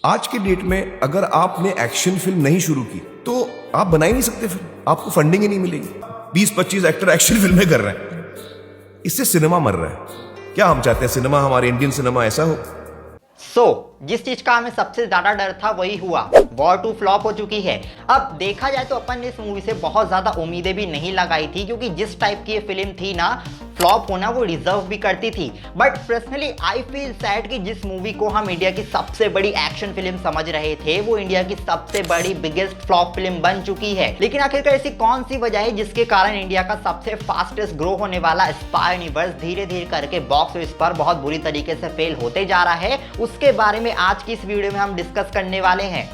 आज के डेट में अगर आपने एक्शन फिल्म नहीं शुरू की तो आप बना ही नहीं सकते फिल्म, आपको फंडिंग ही नहीं मिलेगी। 20-25 एक्टर एक्शन फिल्में कर रहे हैं, इससे सिनेमा मर रहा है। क्या हम चाहते हैं सिनेमा, हमारे इंडियन सिनेमा ऐसा हो? जिस चीज का हमें सबसे ज्यादा डर था वही हुआ। वॉर 2 फ्लॉप हो चुकी है। अब देखा जाए तो अपन ने इस मूवी से बहुत ज्यादा उम्मीदें भी नहीं लगाई थी, क्योंकि जिस टाइप की ये फिल्म थी ना, फ्लॉप होना वो डिजर्व भी करती थी। But personally I feel sad कि जिस मूवी को हम इंडिया की सबसे बड़ी एक्शन फिल्म समझ रहे थे, वो इंडिया की सबसे बड़ी बिगेस्ट फ्लॉप फिल्म बन चुकी है। लेकिन आखिरकार ऐसी कौन सी वजह है जिसके कारण इंडिया का सबसे फास्टेस्ट ग्रो होने वाला स्पाई यूनिवर्स धीरे धीरे करके बॉक्स ऑफिस पर बहुत बुरी तरीके से फेल होते जा रहा है, उसके बारे में आज की इस वीडियो में हम डिस्कस करने वाले हैं।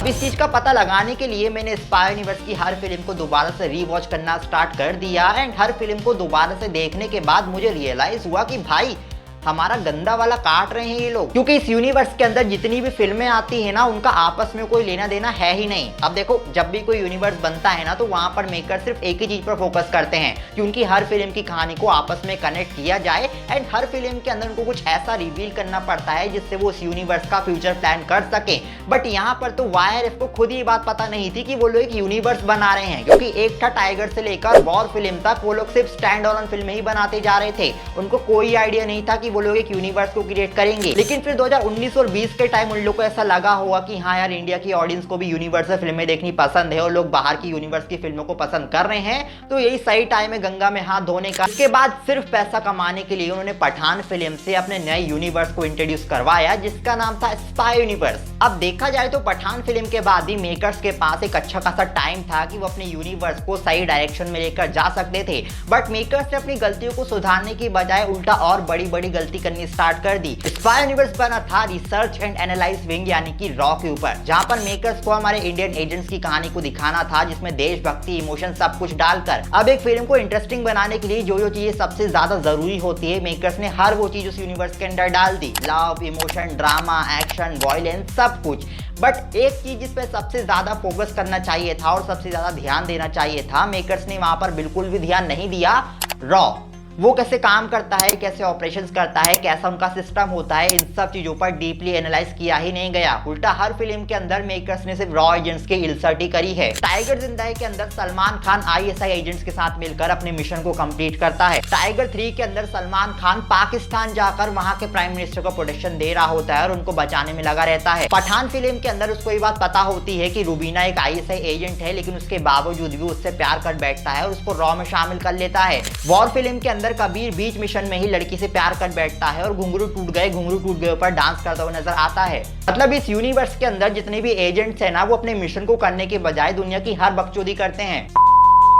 इस चीज का पता लगाने के लिए मैंने स्पाई यूनिवर्स की हर फिल्म को दोबारा से रीवॉच करना स्टार्ट कर दिया एंड हर फिल्म को दोबारा से देखने के बाद मुझे रियलाइज हुआ कि भाई हमारा गंदा वाला काट रहे हैं ये लोग, क्योंकि इस यूनिवर्स के अंदर जितनी भी फिल्में आती है ना, उनका आपस में कोई लेना देना है ही नहीं। अब देखो, जब भी कोई यूनिवर्स बनता है ना, तो वहां पर मेकर सिर्फ एक ही चीज पर फोकस करते हैं कि उनकी हर फिल्म की कहानी को आपस में कनेक्ट किया जाए एंड हर फिल्म के अंदर उनको कुछ ऐसा रिवील करना पड़ता है जिससे वो उस यूनिवर्स का फ्यूचर प्लान कर सके। बट यहाँ पर तो YRF को खुद ही बात पता नहीं थी कि वो लोग एक यूनिवर्स बना रहे हैं, क्योंकि एक था टाइगर से लेकर वॉर फिल्म तक वो लोग सिर्फ स्टैंड ऑन फिल्में ही बनाते जा रहे थे। उनको कोई आइडिया नहीं था कि वो लोग एक यूनिवर्स को क्रिएट करेंगे। लेकिन फिर 2019 और 20 के टाइम उन लोग को ऐसा लगा होगा कि हाँ यार, इंडिया की ऑडियंस को भी यूनिवर्सल फिल्में देखनी पसंद है और लोग बाहर की यूनिवर्स की फिल्मों को पसंद कर रहे हैं, तो यही सही टाइम है गंगा में हाथ धोने का। इसके बाद सिर्फ पैसा कमाने के लिए उन्होंने पठान फिल्म से अपने नए यूनिवर्स को इंट्रोड्यूस करवाया, जिसका नाम था स्पाई यूनिवर्स। अब देखा जाए तो पठान फिल्म के बाद ही मेकर्स के पास एक अच्छा खासा टाइम था कि वो अपने यूनिवर्स को सही डायरेक्शन में लेकर जा सकते थे। बट मेकर्स ने अपनी गलतियों को सुधारने की बजाय उल्टा और बड़ी बड़ी गलती करनी स्टार्ट कर दी। स्पाई यूनिवर्स बना था रिसर्च एंड एनालाइज विंग यानी कि रॉ के ऊपर, जहां पर मेकर्स को हमारे इंडियन एजेंट्स की कहानी को दिखाना था, जिसमें देशभक्ति, इमोशन सब कुछ डालकर। अब एक फिल्म को इंटरेस्टिंग बनाने के लिए जो जो चीजें सबसे ज्यादा जरूरी होती है, मेकर्स ने हर वो चीज उस यूनिवर्स के अंदर डाल दी। Love, emotion, drama, action, violence, सब कुछ। बट एक चीज जिस पे सबसे ज्यादा फोकस करना चाहिए था और सबसे ज्यादा ध्यान देना चाहिए था, मेकर्स ने वहां पर बिल्कुल भी ध्यान नहीं दिया। रॉ, वो कैसे काम करता है, कैसे ऑपरेशंस करता है, कैसा उनका सिस्टम होता है, इन सब चीजों पर डीपली एनालाइज किया ही नहीं गया। उल्टा हर फिल्म के अंदर मेकर्स ने सिर्फ रॉ एजेंट्स की इंसर्ट ही करी है। टाइगर जिंदा है के अंदर सलमान खान ISI एजेंट्स के साथ मिलकर अपने मिशन को कंप्लीट करता है। टाइगर 3 के अंदर सलमान खान पाकिस्तान जाकर वहां के प्राइम मिनिस्टर को प्रोटेक्शन दे रहा होता है और उनको बचाने में लगा रहता है। पठान फिल्म के अंदर उसको ये बात पता होती है कि रुबीना एक ISI एजेंट है, लेकिन उसके बावजूद भी उससे प्यार कर बैठता है और उसको रॉ में शामिल कर लेता है। वॉर फिल्म के अंदर कबीर बीच मिशन में ही लड़की से प्यार कर बैठता है और घुंघरू टूट गए पर डांस करता हुआ नजर आता है। मतलब इस यूनिवर्स के अंदर जितने भी एजेंट्स हैं ना, वो अपने मिशन को करने के बजाय दुनिया की हर बकचोदी करते हैं।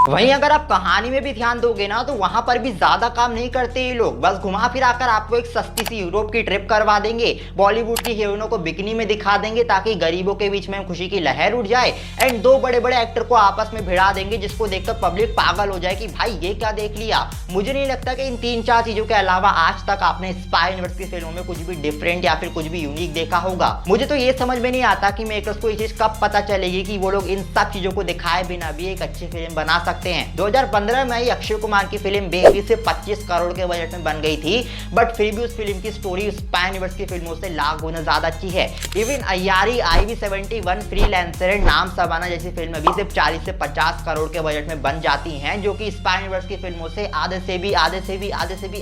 वहीं अगर आप कहानी में भी ध्यान दोगे ना, तो वहां पर भी ज्यादा काम नहीं करते ये लोग। बस घुमा फिरा कर आपको एक सस्ती सी यूरोप की ट्रिप करवा देंगे, बॉलीवुड की हीरोइनों को बिकनी में दिखा देंगे ताकि गरीबों के बीच में खुशी की लहर उठ जाए एंड दो बड़े बड़े एक्टर को आपस में भिड़ा देंगे, जिसको देखकर पब्लिक पागल हो जाए कि भाई ये क्या देख लिया। मुझे नहीं लगता कि इन 3-4 चीजों के अलावा आज तक आपने स्पाई यूनिवर्स की फिल्मों में कुछ भी डिफरेंट या फिर कुछ भी यूनिक देखा होगा। मुझे तो ये समझ में नहीं आता कि मेकर्स को ये चीज कब पता चलेगी कि वो लोग इन सब चीजों को दिखाए बिना भी एक अच्छी फिल्म बना सकते हैं। 2015 में अक्षय कुमार की फिल्म बेबी से 25 करोड़ के बजट में बन गई थी, बट फिर भी उस फिल्म की स्टोरी स्पाई यूनिवर्स की फिल्मों से लाख गुना ज्यादा अच्छी है। इवन अय्यारी IV-71 फ्रीलांसर नाम सबाना जैसी फिल्म भी सिर्फ 40 से 50 करोड़ के बजट में बन जाती हैं, जो कि स्पाई यूनिवर्स की फिल्मों से आधे से भी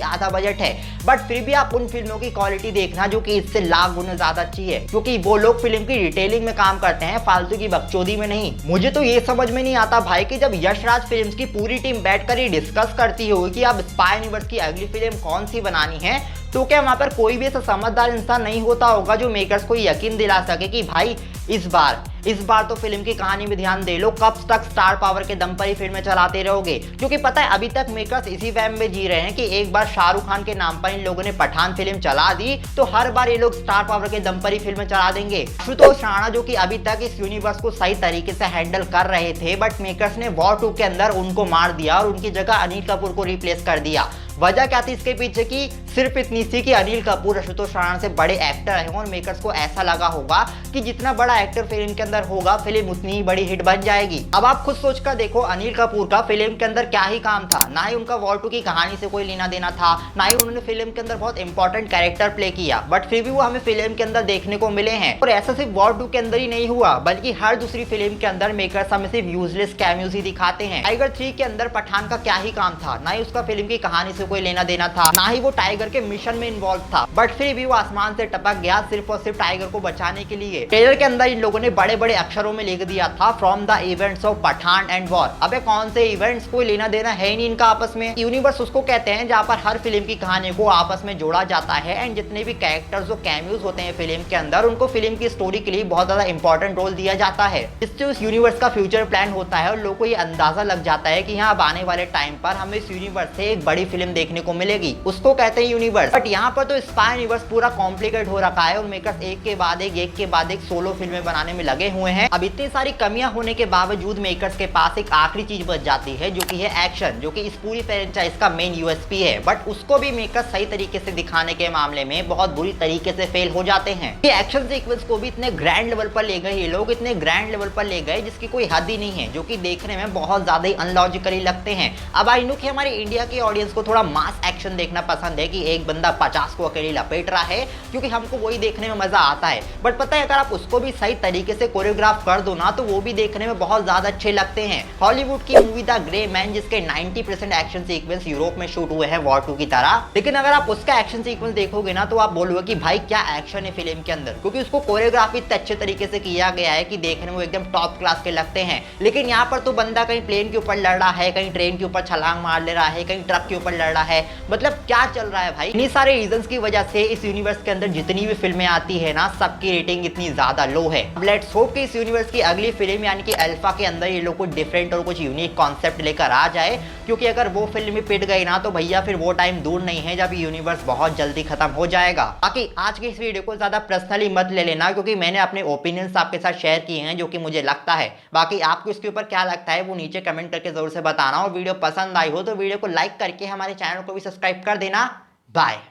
आधा बजट है। बट फिर भी आप उन फिल्मों की क्वालिटी देखना जो कि इससे लाख गुना ज्यादा अच्छी है, क्योंकि वो लोग फिल्म की डिटेलिंग में काम करते हैं, फालतू की बकचोदी में नहीं। मुझे तो ये समझ में नहीं आता भाई कि जब यश राज फिल्म्स की पूरी टीम बैठकर ही डिस्कस करती होगी कि अब स्पाई यूनिवर्स की अगली फिल्म कौन सी बनानी है, तो क्या वहां पर कोई भी ऐसा समझदार इंसान नहीं होता होगा जो मेकर्स को यकीन दिला सके कि भाई इस बार तो फिल्म की कहानी में ध्यान दे लो, कब तक स्टार पावर के दम पर ही फिल्में चलाते रहोगे। क्योंकि पता है अभी तक मेकर्स इसी वहम में जी रहे हैं कि एक बार शाहरुख खान के नाम पर इन लोगों ने पठान फिल्म चला दी तो हर बार ये लोग स्टार पावर के दम पर ही फिल्में चला देंगे। आशुतोष राणा जो कि अभी तक इस यूनिवर्स को सही तरीके से हैंडल कर रहे थे, बट मेकर्स ने वॉर 2 के अंदर उनको मार दिया और उनकी जगह अनिल कपूर को रिप्लेस कर दिया। वजह क्या थी इसके पीछे की? सिर्फ इतनी सी कि अनिल कपूर आशुतोष राणा से बड़े एक्टर हैं और मेकर्स को ऐसा लगा होगा कि जितना बड़ा एक्टर फिल्म के अंदर होगा फिल्म उतनी ही बड़ी हिट बन जाएगी। अब आप खुद सोचकर देखो, अनिल कपूर का फिल्म के अंदर क्या ही काम था? ना ही उनका वॉर 2 की कहानी से कोई लेना देना था, ना ही उन्होंने फिल्म के अंदर बहुत इंपॉर्टेंट कैरेक्टर प्ले किया, बट फिर भी वो हमें फिल्म के अंदर देखने को मिले हैं। और ऐसा सिर्फ वॉर 2 के अंदर ही नहीं हुआ, बल्कि हर दूसरी फिल्म के अंदर मेकर्स हमें सिर्फ यूजलेस कैमियोज ही दिखाते हैं। टाइगर 3 के अंदर पठान का क्या ही काम था? ना ही उसका फिल्म की कहानी से कोई लेना देना था, ना ही वो टाइगर के मिशन में इन्वॉल्व था, बट फिर भी वो आसमान से टपक गया सिर्फ और सिर्फ टाइगर को बचाने के लिए। ट्रेलर के अंदर इन लोगों ने बड़े बड़े अक्षरों में लिख दिया था, from the events of Pathaan and war. अबे कौन से इवेंट्स? कोई लेना देना है ही नहीं इनका आपस में। यूनिवर्स उसको कहते हैं जहां पर हर फिल्म की कहानी को आपस में जोड़ा जाता है एंड जितने भी कैरेक्टर्स जो कैमियोज होते हैं फिल्म के अंदर, उनको फिल्म की स्टोरी के लिए बहुत ज्यादा इंपॉर्टेंट रोल दिया जाता है। इससे उस यूनिवर्स का फ्यूचर प्लान होता है और लोगों को ये अंदाजा लग जाता है कि यहाँ आने वाले टाइम पर हमें इस यूनिवर्स से एक बड़ी फिल्म देखने को मिलेगी, उसको कहते हैं यूनिवर्स। बट यहाँ पर तो स्पाई यूनिवर्स पूरा कॉम्प्लिकेट हो रखा है और मेकर्स एक के बाद एक सोलो फिल्में बनाने में लगे हुए हैं। अब इतनी सारी कमियां होने के बावजूद मेकर्स के पास एक आखिरी चीज बच जाती है, जो कि है एक्शन, जो कि इस पूरी फ्रेंचाइज का मेन यूएसपी है। बट उसको भी मेकर्स सही तरीके से दिखाने के मामले में बहुत बुरी तरीके से फेल हो जाते हैं। ये एक्शन सीक्वेंस को भी इतने ग्रैंड लेवल पर ले गए ये लोग, इतने ग्रैंड लेवल पर ले गए जिसकी कोई हद ही नहीं है, जो कि देखने में बहुत ज्यादा ही अनलॉजिकली लगते हैं। अब आई नो कि हमारे इंडिया के ऑडियंस को थोड़ा मास एक्शन देखना पसंद है कि एक बंदा 50 को अकेले लपेट रहा है, क्योंकि हमको वही देखने में मजा आता है। बट पता है, अगर आप उसको भी सही तरीके से कोरियोग्राफ कर दो ना, तो वो भी देखने में बहुत ज्यादा अच्छे लगते हैं। हॉलीवुड की मूवी द ग्रे मैन, जिसके 90% एक्शन सीक्वेंस यूरोप में शूट हुए हैं वॉर 2 की तरह, लेकिन अगर आप उसका एक्शन सीक्वेंस देखोगे ना, तो आप बोलोगे कि भाई क्या एक्शन है फिल्म के अंदर, क्योंकि उसको कोरियोग्राफी इतने अच्छे तरीके से किया गया है कि देखने में एकदम टॉप क्लास के लगते हैं। लेकिन यहाँ पर तो बंदा कहीं प्लेन के ऊपर लड़ रहा है, कहीं ट्रेन के ऊपर छलांग मार ले रहा है, कहीं ट्रक के ऊपर लड़ रहा है, मतलब क्या चल रहा है भाई? इन्हीं सारे रीजंस की वजह से इस यूनिवर्स के अंदर जितनी भी फिल्में आती है ना, सबकी रेटिंग इतनी ज्यादा लो है। लेट्स होप कि इस यूनिवर्स की अगली फिल्म यानी कि अल्फा के अंदर ये लोग कुछ डिफरेंट और कुछ यूनिक कॉन्सेप्ट लेकर आ जाए, क्योंकि अगर वो फिल्म में पिट गई ना, तो भैया फिर वो टाइम दूर नहीं है जब यूनिवर्स बहुत जल्दी खत्म हो जाएगा। बाकी आज की इस वीडियो को ज्यादा पर्सनली मत ले लेना, क्योंकि मैंने अपने ओपिनियंस आपके साथ शेयर किए हैं जो कि मुझे लगता है। बाकी आपको इसके ऊपर क्या लगता है वो नीचे कमेंट करके जरूर से बताना, और वीडियो पसंद आई हो तो वीडियो को लाइक करके हमारे चैनल को भी सब्सक्राइब कर देना। बाय।